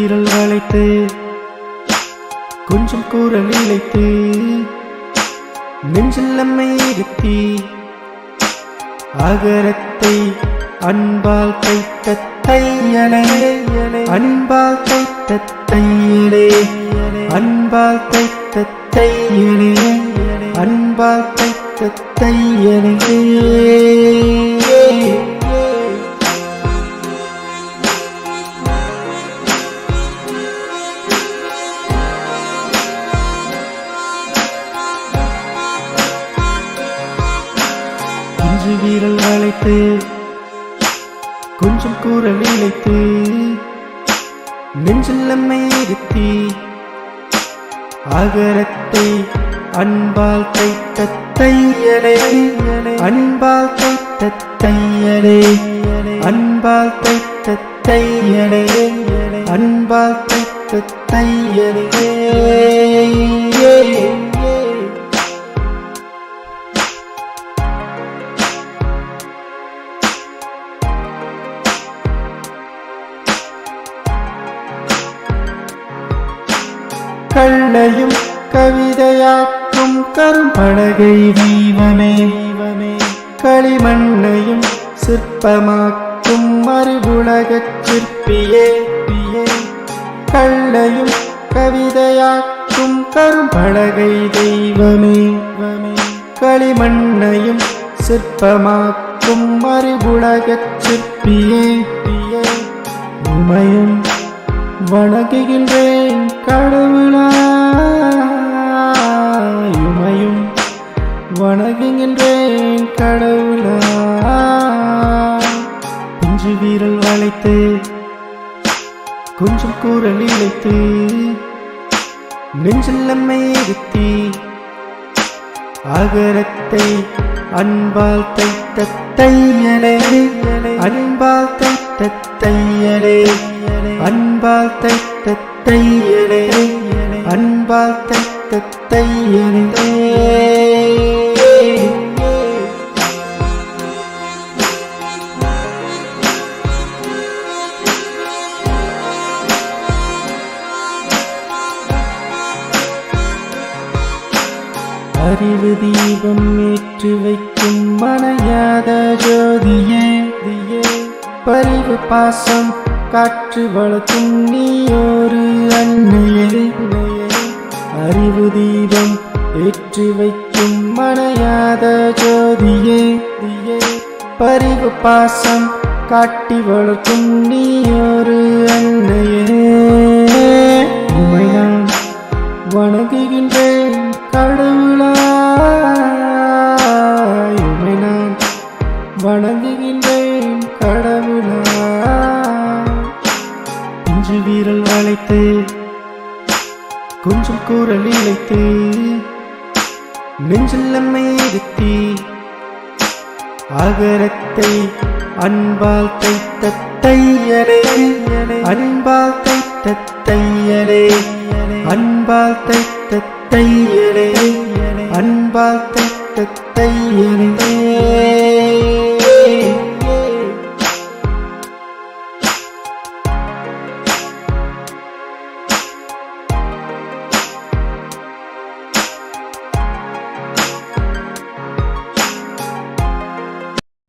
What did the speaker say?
வீரல் வளைத்து கொஞ்சம் கூறல் இழைத்து நெஞ்சில் நம்மை இருத்தி அகரத்தை அன்பால் தைத்த தையலே அன்பால் தைத்த தையலே அன்பால் தைத்த தையலே அன்பால் தைத்த தையலே வீரல் வளைத்து கொஞ்சம் கூறல் இழைத்து நெஞ்சில் நம்மை இருத்தி அகரத்தை அன்பால் தைத்த தையலே அன்பால் தைத்த தையலே அன்பால் தைத்த தையலே அன்பால் தைத்த தையலே கள்ளையும் கவிதையாக்கும் கரும்பலகை தெய்வமே களிமண்ணையும் சிற்பமாக்கும் அறிவுலகச் சிற்பியே கள்ளையும் கவிதையாக்கும் கரும்பலகை தெய்வமே களிமண்ணையும் சிற்பமாக்கும் அறிவுலகச் சிற்பியே உமையும் வணங்குகின்றேன் கடவுளாய் உமையும் வணங்குகின்றேன் கடவுளாய் பிஞ்சு வீரல் வளைத்து கொஞ்சம் கூறல் இழைத்து நெஞ்சில் நம்மை இருத்தி அகரத்தை அன்பால் தைத்த தையலே அன்பால் தைத்த தையலே அன்பால் தைத்த தையலே அன்பால் தைத்த தையலே அறிவு தீபம் ஏற்று வைக்கும் மனையாத ஜோதியே பரிவு பாசம் காற்று வளர்க்கும் நீயொரு அன்னையே அறிவு தீபம் ஏற்றி வைக்கும் மனையாத ஜோதியே பரிவு பாசம் காட்டி வளர்க்கும் நீயொரு அன்னையே உம்மை நான் வணங்குகின்றேன் கடவுளாய் உம்மை நான் வணங்குகின்றேன் கடவுளாய் பிஞ்சு வீரல் வளைத்து கொஞ்சம் கூறல் இழைத்து நெஞ்சில் நம்மை இருத்தி அகரத்தை அன்பால் தைத்த தையலே அன்பால் தைத்த தையலே அன்பால் தைத்த தையலே அன்பால் தைத்த தையலே